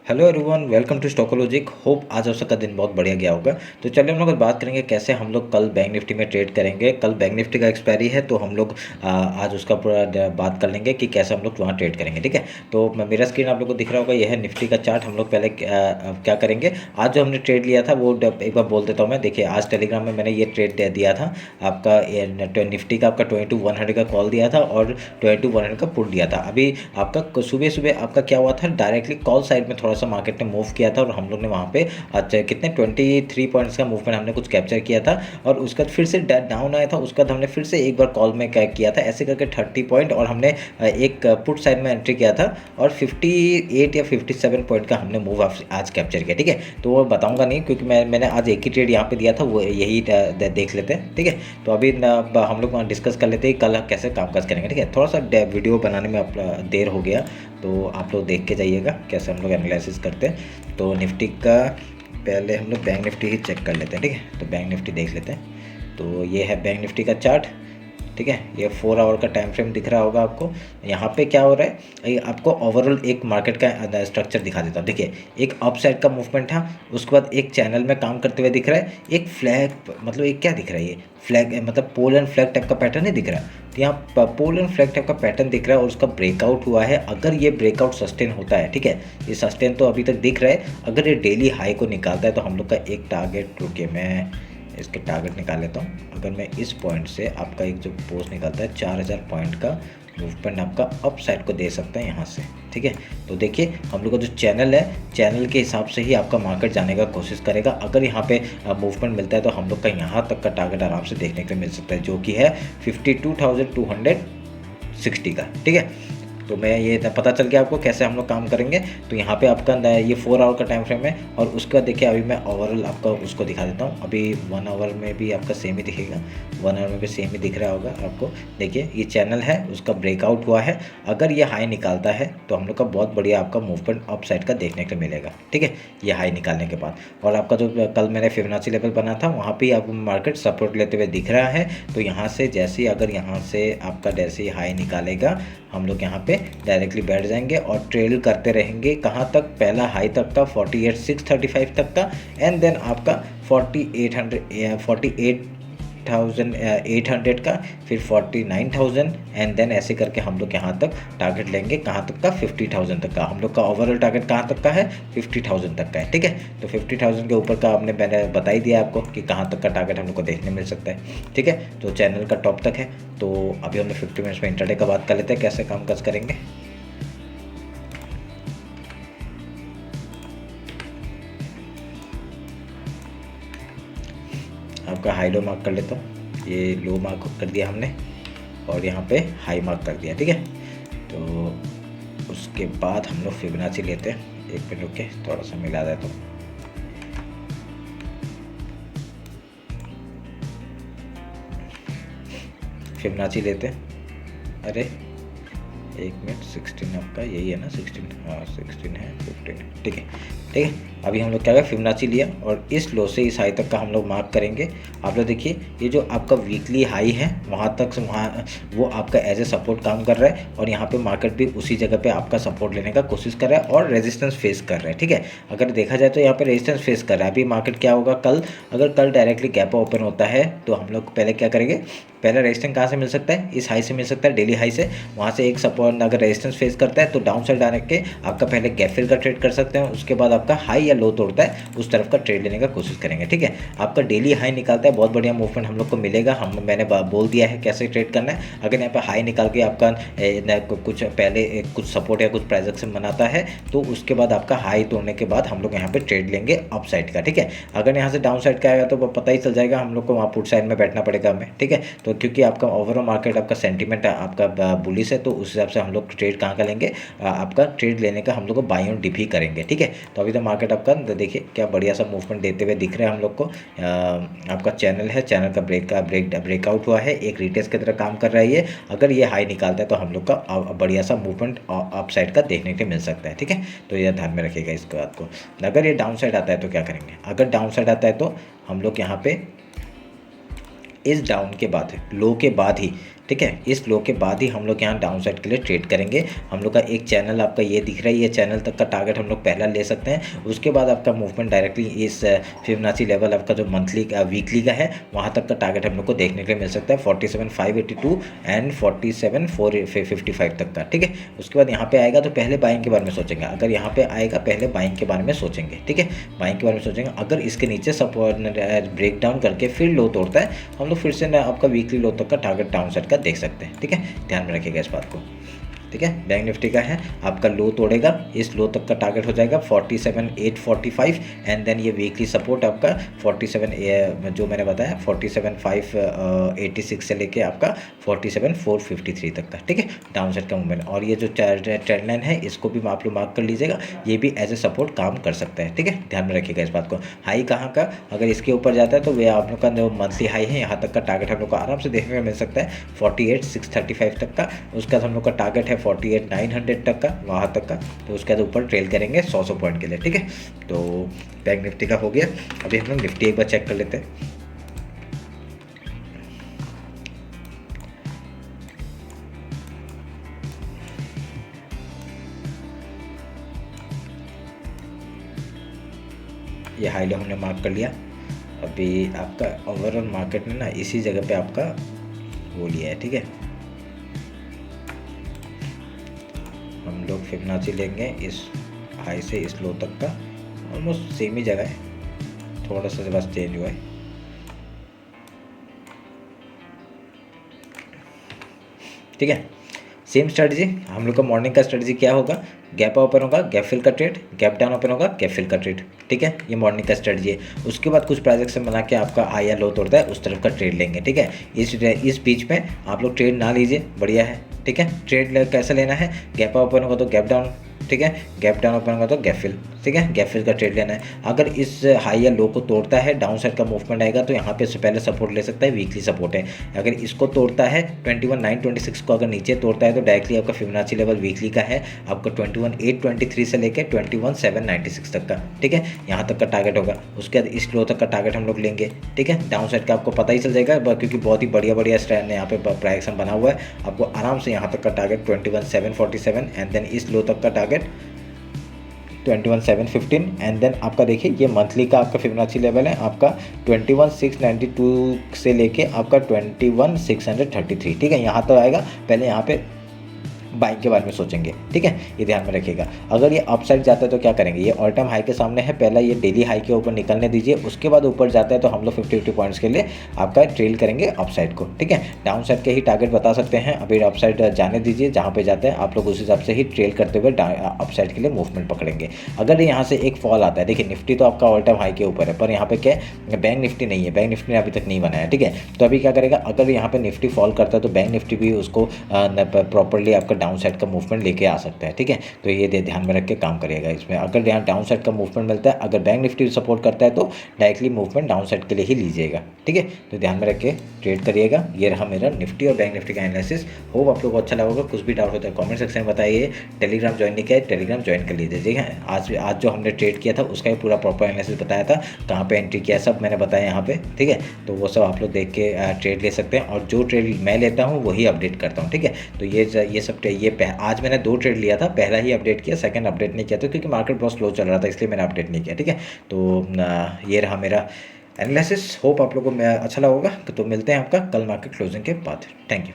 Hello everyone, welcome to Stockologic. Hope आज आप सबका दिन बहुत बढ़िया गया होगा। तो चलिए हम लोग बात करेंगे कैसे हम लोग कल बैंक निफ्टी में ट्रेड करेंगे। कल बैंक निफ्टी का एक्सपायरी है, तो हम लोग आज उसका पूरा बात कर लेंगे कि कैसे हम लोग वहाँ ट्रेड करेंगे। ठीक है, तो मेरा स्क्रीन आप लोग को दिख रहा होगा, यह है निफ्टी का चार्ट। हम लोग पहले क्या करेंगे, आज जो हमने ट्रेड लिया था वो एक बार बोल देता हूँ मैं। देखिए, आज टेलीग्राम में मैंने ये ट्रेड दे दिया था आपका निफ्टी का, आपका 22 100 का कॉल दिया था और 22 100 का पुट दिया था। अभी आपका सुबह सुबह आपका क्या हुआ था, डायरेक्टली कॉल साइड में थोड़ा सा मार्केट ने मूव किया था और हम लोग ने वहाँ पे अच्छा कितने 23 पॉइंट्स का मूवमेंट हमने कुछ कैप्चर किया था। और उसका फिर से डाउन आया था, उसका हमने फिर से एक बार कॉल में क्या किया था, ऐसे करके 30 पॉइंट और हमने एक पुट साइड में एंट्री किया था और 58 या 57 पॉइंट का हमने मूव आज कैप्चर किया। ठीक है, तो वो बताऊंगा नहीं क्योंकि मैंने आज एक ही ट्रेड यहाँ पे दिया था, वो यही देख लेते हैं। ठीक है, तो अभी हम लोग वहाँ डिस्कस कर लेते हैं कल कैसे कामकाज करेंगे। ठीक है, थोड़ा सा वीडियो बनाने में देर हो गया, तो आप लोग देख के जाइएगा कैसे हम लोग एनालिसिस करते हैं। तो निफ्टी का पहले हम लोग बैंक निफ्टी ही चेक कर लेते हैं। ठीक है, तो बैंक निफ्टी देख लेते हैं। तो ये है बैंक निफ्टी का चार्ट। ठीक है, ये 4 आवर का टाइम फ्रेम दिख रहा होगा आपको। यहाँ पे क्या हो रहा है, ये आपको ओवरऑल एक मार्केट का स्ट्रक्चर दिखा देता हूँ। देखिए, एक अप साइड का मूवमेंट था, उसके बाद एक चैनल में काम करते हुए दिख रहा है, एक फ्लैग, मतलब एक क्या दिख रहा है, ये फ्लैग मतलब पोल एंड फ्लैग टाइप का पैटर्न नहीं दिख रहा। तो यहाँ पोल एंड फ्लैग टाइप का पैटर्न दिख रहा है और उसका ब्रेकआउट हुआ है। अगर ये ब्रेकआउट सस्टेन होता है, ठीक है, ये सस्टेन तो अभी तक दिख रहा है, अगर ये डेली हाई को निकालता है तो हम लोग का एक टारगेट, रुके मैं इसके टारगेट निकाल लेता हूँ। अगर मैं इस पॉइंट से आपका एक जो पोस्ट निकलता है 4000 पॉइंट का मूवमेंट आपका अप साइड को दे सकता है यहाँ से। ठीक है, तो देखिए हम लोग का जो चैनल है, चैनल के हिसाब से ही आपका मार्केट जाने का कोशिश करेगा। अगर यहाँ पे मूवमेंट मिलता है तो हम लोग का यहाँ तक का टारगेट आराम से देखने को मिल सकता है, जो कि है 52,260 का। ठीक है, तो मैं ये पता चल गया आपको कैसे हम लोग काम करेंगे। तो यहाँ पे आपका ये 4 आवर का टाइम फ्रेम है और उसके बाद देखिए अभी मैं ओवरऑल आपका उसको दिखा देता हूँ। अभी 1 आवर में भी आपका सेम ही दिखेगा, 1 आवर में भी सेम ही दिख रहा होगा आपको। देखिए ये चैनल है, उसका ब्रेकआउट हुआ है। अगर ये हाई निकालता है तो हम लोग का बहुत बढ़िया आपका मूवमेंट अप साइड का देखने को मिलेगा। ठीक है, ये हाई निकालने के बाद और आपका जो कल मैंने फिबोनाची लेवल बना था वहाँ पर आपको मार्केट सपोर्ट लेते हुए दिख रहा है। तो यहाँ से जैसे ही अगर यहाँ से आपका जैसे ही हाई निकालेगा, हम लोग यहाँ पे डायरेक्टली बैठ जाएंगे और ट्रेल करते रहेंगे। कहाँ तक, पहला हाई तक का 48,635 तक का, एंड देन आपका 48,800 का, फिर 49,000, एंड देन ऐसे करके हम लोग यहाँ तक टारगेट लेंगे। कहाँ तक का, 50,000 तक का। हम लोग का ओवरऑल टारगेट कहाँ तक का है, 50,000 तक का है। ठीक है, तो 50,000 के ऊपर का मैंने बता ही दिया आपको कि कहाँ तक का टारगेट हम लोग को देखने मिल सकता है। ठीक है, तो चैनल का टॉप तक है। तो अभी हम लोग 50 मिनट्स में इंट्राडे का बात कर लेते हैं कैसे कामकाज करेंगे। आपका हाई लो मार्क कर लेता हूँ, ये लो मार्क कर दिया हमने और यहाँ पे हाई मार्क कर दिया। ठीक है, तो उसके बाद हम लोग फिबोनाची लेते हैं। एक मिनट रुके, थोड़ा सा मिला देता हूँ। फिबोनाची लेते हैं। अरे एक मिनट, 16 आपका यही है ना, 16, हाँ 16 है, 15। ठीक है, ठीक है। अभी हम लोग क्या करें, फिबोनाची लिया और इस लो से इस हाई तक का हम लोग मार्क करेंगे। आप लोग देखिए ये जो आपका वीकली हाई है वहाँ तक से वहाँ वो आपका एज ए सपोर्ट काम कर रहा है और यहाँ पे मार्केट भी उसी जगह पे आपका सपोर्ट लेने का कोशिश कर रहा है और रेजिस्टेंस फेस कर रहा है। ठीक है, अगर देखा जाए तो यहाँ पे रेजिस्टेंस फेस कर रहा है। अभी मार्केट क्या होगा कल, अगर कल डायरेक्टली गैप ओपन होता है तो हम लोग पहले क्या करेंगे, पहले रेजिस्टेंस कहाँ से मिल सकता है, इस हाई से मिल सकता है, डेली हाई से। वहाँ से एक सपोर्ट अगर रेजिस्टेंस फेस करता है तो डाउन साइड आने के आपका पहले गैप फिल का ट्रेड कर सकते हैं, उसके बाद आपका हाई या लो तोड़ता है उस तरफ का ट्रेड लेने का कोशिश करेंगे। ठीक है, आपका डेली हाई निकालता है, बहुत बढ़िया मूवमेंट हम लोग को मिलेगा। मैंने बोल दिया है कैसे ट्रेड करना है। अगर यहाँ पे हाई निकाल के आपका कुछ पहले कुछ सपोर्ट या कुछ प्राइस एक्शन बनाता है तो उसके बाद आपका हाई तोड़ने के बाद हम लोग यहाँ पे ट्रेड लेंगे अप साइड का। ठीक है, अगर यहाँ से डाउन साइड का आएगा तो पता ही चल जाएगा हम लोग को, वहाँ पुट साइड में बैठना पड़ेगा हमें। ठीक है, तो क्योंकि आपका ओवरऑल मार्केट आपका सेंटीमेंट आपका बुलिश है तो उस हिसाब से हम लोग ट्रेड कहाँ का लेंगे, आपका ट्रेड लेने का हम लोग को बाई ऑन डिप ही करेंगे। ठीक है, तो अभी तो मार्केट आपका देखिए क्या बढ़िया सा मूवमेंट देते हुए दिख रहा है हम लोग को। आपका चैनल है, चैनल का ब्रेकआउट हुआ है, एक रिटेस्ट की तरह काम कर रहा है ये। अगर ये हाई निकालता है तो हम लोग का बढ़िया सा मूवमेंट अप साइड का देखने को मिल सकता है। ठीक है, तो यह ध्यान में रखिएगा इस बात को। अगर ये डाउन साइड आता है तो क्या करेंगे, अगर डाउन साइड आता है तो हम लोग यहाँ पे इस डाउन के बाद लो के बाद ही ठीक है। इस लो के बाद ही हम लोग यहाँ डाउन साइड के लिए ट्रेड करेंगे। हम लोग का एक चैनल आपका ये दिख रहा है, ये चैनल तक का टारगेट हम लोग पहला ले सकते हैं। उसके बाद आपका मूवमेंट डायरेक्टली इस फिबोनाची लेवल आपका जो मंथली वीकली का है वहाँ तक का टारगेट हम लोग को देखने के लिए मिल सकता है 47,582 एंड 47,455 तक का। ठीक है। उसके बाद यहाँ पे आएगा तो पहले बाइंग के बारे में सोचेंगे। अगर यहाँ पे आएगा पहले बाइंग के बारे में सोचेंगे। ठीक है, बाइंग के बारे में सोचेंगे। अगर इसके नीचे सपोर्ट ब्रेक डाउन करके फिर लो तोड़ता है, हम लोग फिर से आपका वीकली लो तक का टारगेट डाउन साइड का देख सकते हैं। ठीक है, ध्यान में रखिएगा इस बात को। ठीक है, बैंक निफ्टी का है आपका लो तोड़ेगा, इस लो तक का टारगेट हो जाएगा 47,845 एंड देन ये वीकली सपोर्ट आपका 47 जो मैंने बताया 47,586 से लेके आपका 47,453 तक का। ठीक है, डाउन साइड का मूवमेंट। और ये जो ट्रेंड लाइन है इसको भी आप लोग मार्क कर लीजिएगा, ये भी एज ए सपोर्ट काम कर सकता है। ठीक है, ध्यान में रखिएगा इस बात को। हाई कहाँ का, अगर इसके ऊपर जाता है तो वे आप लोग का जो मंथली हाई है यहाँ तक का टारगेट हम लोग को आराम से देखने को मिल सकता है 48,635 तक का। उसके बाद हम लोग का टारगेट है 48,900 तक का, वहाँ तक का। तो उसके बाद ऊपर ट्रेल करेंगे 100 पॉइंट के लिए। ठीक है, तो बैंक निफ्टी का हो गया। अभी हम लोग निफ्टी एक बार चेक कर लेते हैं। ये हाई लो हमने मार्क कर लिया। अभी आपका ओवरऑल मार्केट ने ना इसी जगह पे आपका वो लिया है। ठीक है, हम लोग फिबोनाची लेंगे इस हाई से इस लो तक का, ऑलमोस्ट सेम ही जगह है, थोड़ा सा बस चेंज हुआ है। ठीक है, सेम स्ट्रेटजी हम लोग का मॉर्निंग का स्ट्रेटजी क्या होगा, गैप ओपन होगा गैप फिल का ट्रेड, गैप डाउन ओपन होगा गैप फिल का ट्रेड। ठीक है, ये मॉर्निंग का स्ट्रेटजी है। उसके बाद कुछ प्राइजेक्शन बना के आपका हाई या लो तोड़ता है उस तरफ का ट्रेड लेंगे। ठीक है, इस बीच में आप लोग ट्रेड ना लीजिए, बढ़िया है। ठीक है, ट्रेड कैसे लेना है, गैप ओपन होगा तो गैप डाउन, ठीक है, गैप डाउन ओपन होगा तो गैप फिल। ठीक है, गैप फिल का ट्रेड लेना है। अगर इस हाई या लो को तोड़ता है डाउन साइड का मूवमेंट आएगा तो यहाँ पे से पहले सपोर्ट ले सकता है, वीकली सपोर्ट है। अगर इसको तोड़ता है 21,926 को अगर नीचे तोड़ता है तो डायरेक्टली आपका फिबोनाची लेवल वीकली का है आपका 21,823 से लेकर 21,796 तक का। ठीक है, यहाँ तक का टारगेट होगा। उसके बाद इस लो तक का टारगेट हम लोग लेंगे। ठीक है, डाउन साइड का आपको पता ही चल जाएगा क्योंकि बहुत ही बढ़िया स्टैंड यहाँ पे प्राइजेक्शन बना हुआ है। आपको आराम से यहाँ तक का टारगेट 21,747 एंड देन इस लो तक का टारगेट 21,715 एंड देन आपका देखिए ये मंथली का आपका फिबोनाची लेवल है आपका 21,692 से लेके आपका 21,633। ठीक है, यहाँ तो आएगा। पहले यहाँ पे बाइंग के बारे में सोचेंगे। ठीक है, ये ध्यान में रखिएगा। अगर ये अपसाइड जाता है तो क्या करेंगे, ये ऑल टाइम हाई के सामने है, पहला ये डेली हाई के ऊपर निकलने दीजिए। उसके बाद ऊपर जाता है तो हम लोग 50 पॉइंट्स के लिए आपका ट्रेल करेंगे अपसाइड को। ठीक है, डाउन साइड के ही टारगेट बता सकते हैं, अभी अपसाइड जाने दीजिए। जहाँ पे जाते हैं आप लोग उस हिसाब से ही ट्रेल करते हुए अपसाइड के लिए मूवमेंट पकड़ेंगे। अगर यहाँ से एक फॉल आता है, देखिए निफ्टी तो आपका ऑल टाइम हाई के ऊपर है, पर यहाँ पे क्या है, बैंक निफ्टी नहीं है, बैंक निफ्टी ने अभी तक नहीं बनाया। ठीक है, तो अभी क्या करेगा, अगर यहाँ पे निफ्टी फॉल करता है तो बैंक निफ्टी भी उसको प्रॉपरली आपका डाउन साइड का मूवमेंट लेके आ सकता है। ठीक है, तो ये ध्यान में रख के काम करिएगा इसमें। अगर यहाँ डाउन साइड का मूवमेंट मिलता है, अगर बैंक निफ्टी सपोर्ट करता है तो डायरेक्टली मूवमेंट डाउन साइड के लिए ही लीजिएगा। ठीक है, तो ध्यान में रख के ट्रेड करिएगा। ये रहा मेरा निफ्टी और बैंक निफ्टी का एनालिसिस। होप आप लोगों को अच्छा लगा होगा। कुछ भी डाउट होता है कमेंट सेक्शन में बताइए। टेलीग्राम ज्वाइन नहीं किया है, टेलीग्राम ज्वाइन कर लीजिए। ठीक है, आज जो हमने ट्रेड किया था उसका भी पूरा प्रॉपर एनालिसिस बताया था, कहाँ पे एंट्री किया सब मैंने बताया यहाँ पे। ठीक है, तो वो सब आप लोग देख के ट्रेड ले सकते हैं, और जो ट्रेड मैं लेता हूँ वही अपडेट करता हूँ। ठीक है, तो ये सब आज मैंने 2 ट्रेड लिया था, पहला ही अपडेट किया, सेकंड अपडेट नहीं किया था क्योंकि मार्केट बहुत स्लो चल रहा था, इसलिए मैंने अपडेट नहीं किया। ठीक है, तो ये रहा मेरा एनालिसिस। होप आप लोगों को अच्छा लगा होगा। तो मिलते हैं आपका कल मार्केट क्लोजिंग के बाद। Thank you.